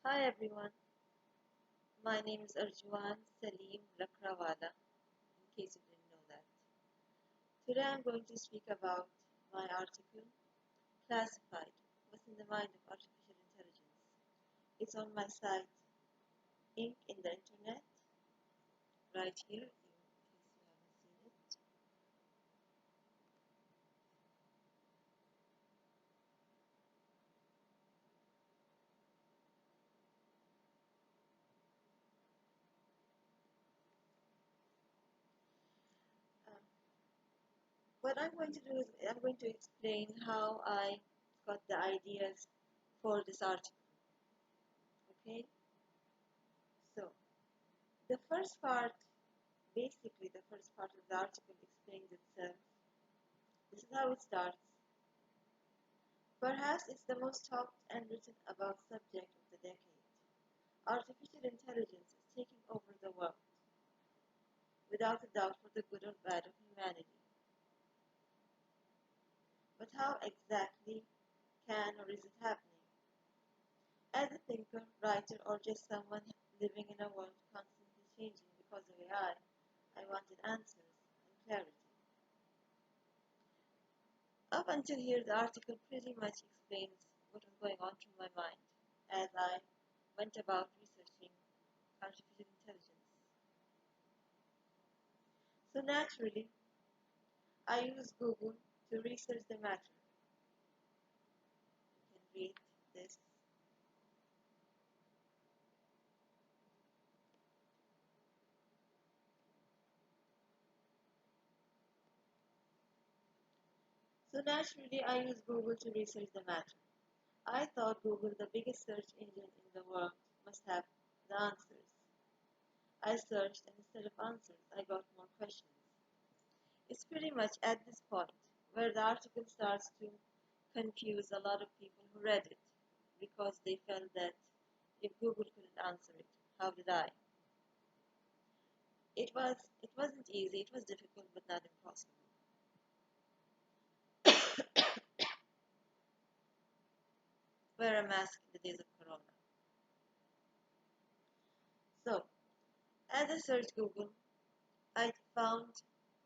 Hi everyone, my name is Arjuwan Lakkdawala, in case you didn't know that. Today I'm going to speak about my article, Classified, What's in the Mind of Artificial Intelligence. It's on my site, Ink in the Internet, right here, in case you haven't seen it. Uh, what I'm going to do is I'm going to explain how I got the ideas for this article, okay? So, the first part, basically the first part of the article explains itself. This is how it starts. Perhaps it's the most talked and written about subject of the decade. Artificial intelligence is taking over the world, without a doubt for the good or bad of humanity. But how exactly can or is it happening? As a thinker, writer, or just someone living in a world constantly changing because of AI, I wanted answers and clarity. Up until here, the article pretty much explains what was going on through my mind as I went about researching artificial intelligence. So naturally, I use Google to research the matter. You can read this. So naturally, I use Google to research the matter. I thought Google, the biggest search engine in the world, must have the answers. I searched, and instead of answers, I got more questions. It's pretty much at this point where the article starts to confuse a lot of people who read it because they felt that if Google couldn't answer it, how did I? It wasn't easy, it was difficult but not impossible. Wear a mask in the days of Corona. So, as I searched Google, I found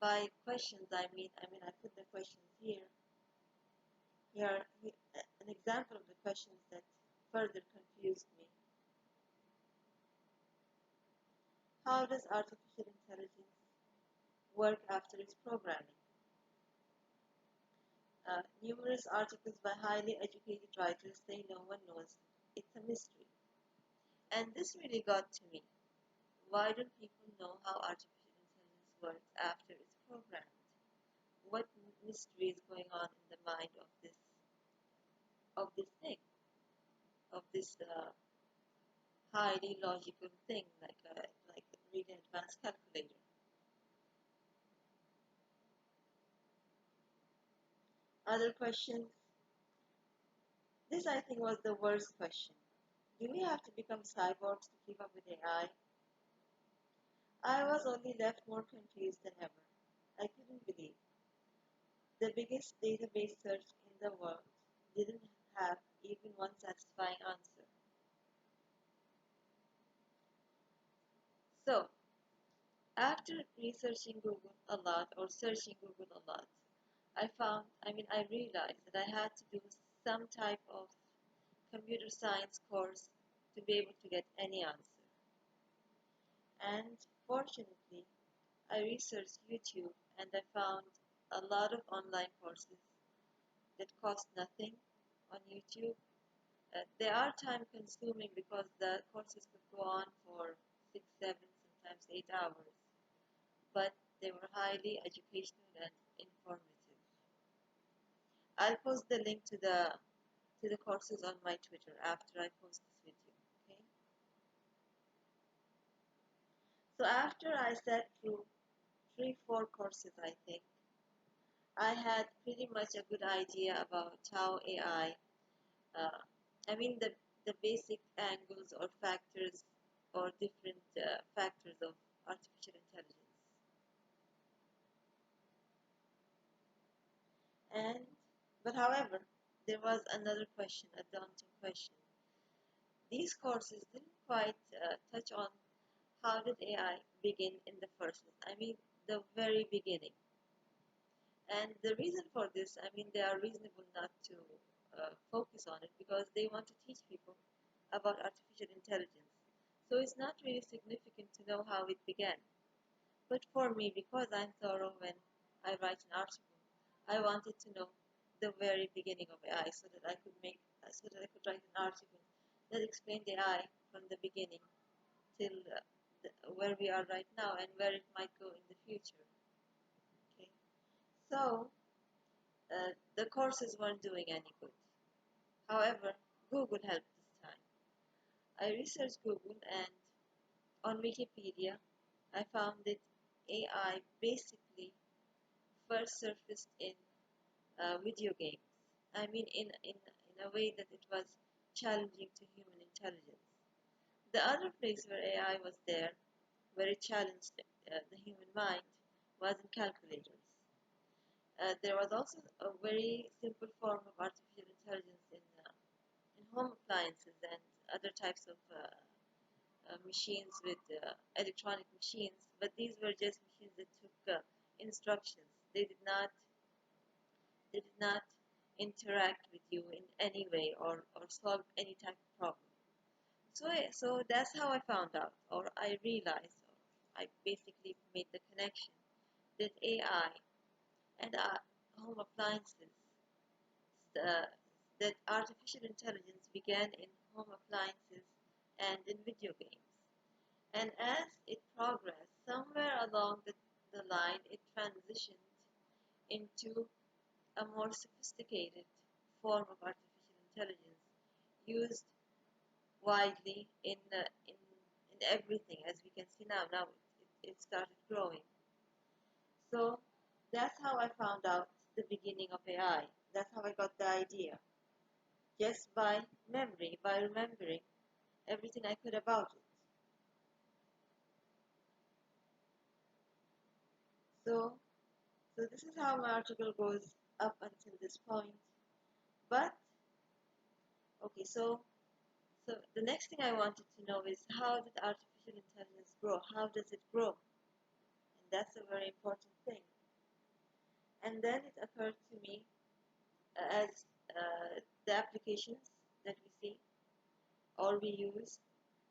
by questions, I put the questions here. Here an example of the questions that further confused me. How does artificial intelligence work after its programming? Numerous articles by highly educated writers say no one knows. It's a mystery. And this really got to me. Why don't people know how artificial intelligence works after it's programmed? What mystery is going on in the mind of this thing, of this highly logical thing, like a really advanced calculator? Other questions. This I think was the worst question. Do we have to become cyborgs to keep up with AI? I was only left more confused than ever. I couldn't believe the biggest database search in the world didn't have even one satisfying answer. So, after researching Google a lot or searching Google a lot, I realized that I had to do some type of computer science course to be able to get any answer. And fortunately, I researched YouTube and I found a lot of online courses that cost nothing on YouTube. They are time consuming because the courses could go on for 6, 7, sometimes 8 hours, but they were highly educational and informative. I'll post the link to the courses on my Twitter after I post this video. Okay. So after I sat through 3, 4 courses, I think I had pretty much a good idea about how AI. Uh, I mean the basic angles or factors or different factors of artificial intelligence. And but however, there was another question, a daunting question. these courses didn't quite touch on how did AI begin in the first place. I mean, the very beginning. And the reason for this, I mean, they are reasonable not to focus on it because they want to teach people about artificial intelligence. So it's not really significant to know how it began. But for me, because I'm thorough when I write an article, I wanted to know the very beginning of AI so that I could write an article that explained AI from the beginning till where we are right now and where it might go in the future. Okay, so the courses weren't doing any good. However, Google helped this time. I researched Google and on Wikipedia, I found that AI basically first surfaced in video games. I mean, in a way that it was challenging to human intelligence. The other place where AI was there, where it challenged the human mind, was in calculators. There was also a very simple form of artificial intelligence in home appliances and other types of machines with electronic machines, but these were just machines that took instructions. They did not interact with you in any way or solve any type of problem. So that's how I found out, or I realized, or I basically made the connection that AI and home appliances, uh, that artificial intelligence began in home appliances and in video games. And as it progressed, somewhere along the line, it transitioned into a more sophisticated form of artificial intelligence used widely in everything, as we can see now. Now it started growing. So that's how I found out the beginning of AI. That's how I got the idea. Just by memory, by remembering everything I could about it. So, so this is how my article goes up until this point. But okay, so the next thing I wanted to know is how did artificial intelligence grow? How does it grow? And that's a very important thing. And then it occurred to me as the applications that we see or we use,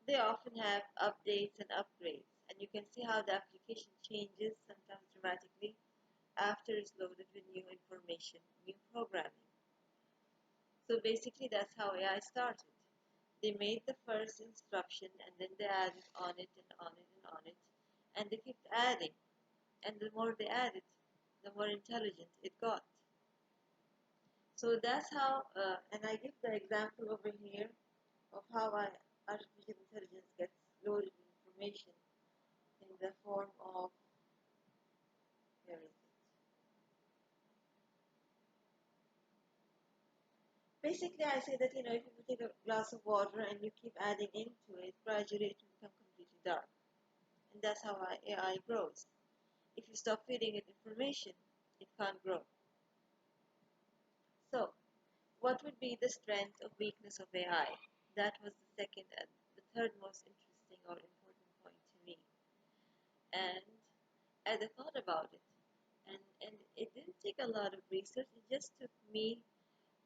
they often have updates and upgrades. And you can see how the application changes sometimes dramatically after it's loaded with new information, new programming. So basically, that's how AI started. They made the first instruction and then they added on it and on it and on it. And they kept adding. And the more they added, the more intelligent it got. So that's how, and I give the example over here of how artificial intelligence gets loaded with information in the form of, where is it? Basically, I say that, if you take a glass of water and you keep adding into it, gradually it will become completely dark. And that's how AI grows. If you stop feeding it information, it can't grow. So, what would be the strength or weakness of AI? That was the second and the third most interesting or important point to me. And as I thought about it, and it didn't take a lot of research, it just took me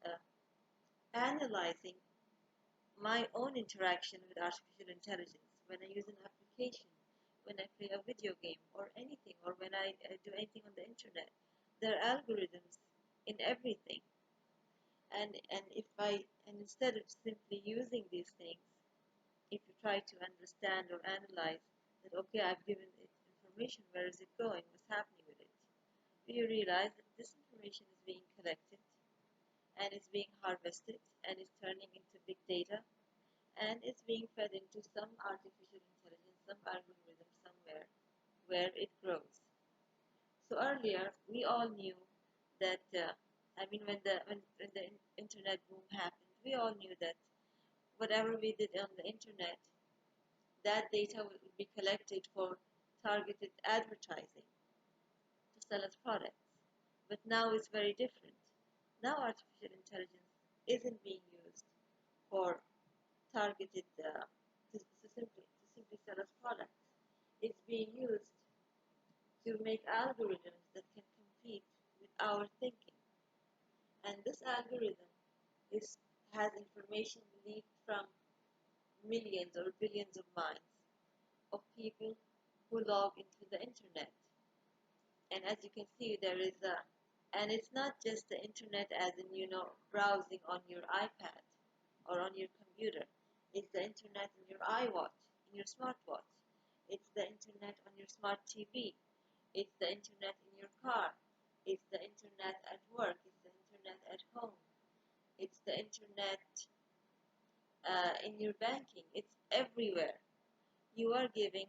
uh, analyzing my own interaction with artificial intelligence when I use an application, when I play a video game or anything, or when I do anything on the internet. There are algorithms in everything. And instead of simply using these things, if you try to understand or analyze that, okay, I've given it information, where is it going, what's happening with it, you realize that this information is being collected and it's being harvested and it's turning into big data and it's being fed into some artificial intelligence, some algorithm somewhere where it grows. So earlier, we all knew that, when the internet boom happened, we all knew that whatever we did on the internet, that data would be collected for targeted advertising to sell us products. But now it's very different. Now artificial intelligence isn't being used for targeted targeted to simply sell us products. It's being used to make algorithms that can compete with our thinking. And this algorithm is, has information leaked from millions or billions of minds of people who log into the internet. And as you can see, and it's not just the internet as in, browsing on your iPad or on your computer. It's the internet in your iWatch, in your smartwatch. It's the internet on your smart TV. It's the internet in your car. It's the internet at work. It's the internet at home. It's the internet in your banking. It's everywhere. You are giving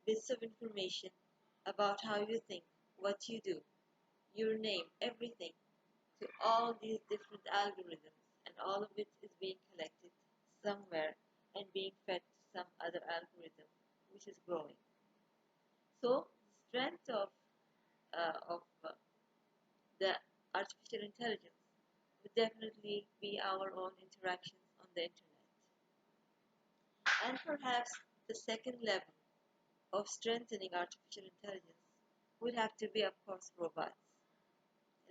bits of information about how you think, what you do, your name, everything to all these different algorithms, and all of it is being collected somewhere and being fed to some other algorithm which is growing. So the strength of the artificial intelligence would definitely be our own interactions on the internet. And perhaps the second level of strengthening artificial intelligence would have to be, of course, robots.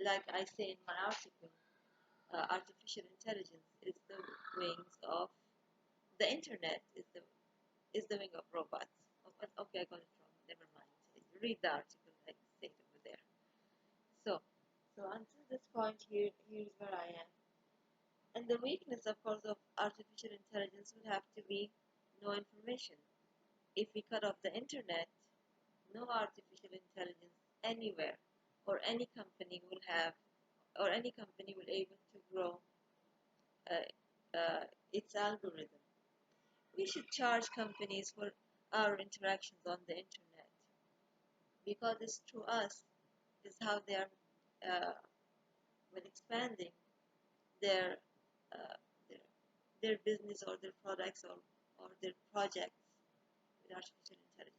Like I say in my article, artificial intelligence is the wings of the internet, is the wing of robots. Okay, I got it wrong. Never mind. Read the article. I say it over there. So, so until this point, here's where I am. And the weakness, of course, of artificial intelligence would have to be no information. If we cut off the internet, no artificial intelligence anywhere, or any company will have, or any company will able to grow its algorithm. We should charge companies for our interactions on the internet because it's through us is how they are when expanding their uh, their their business or their products or their projects with artificial intelligence.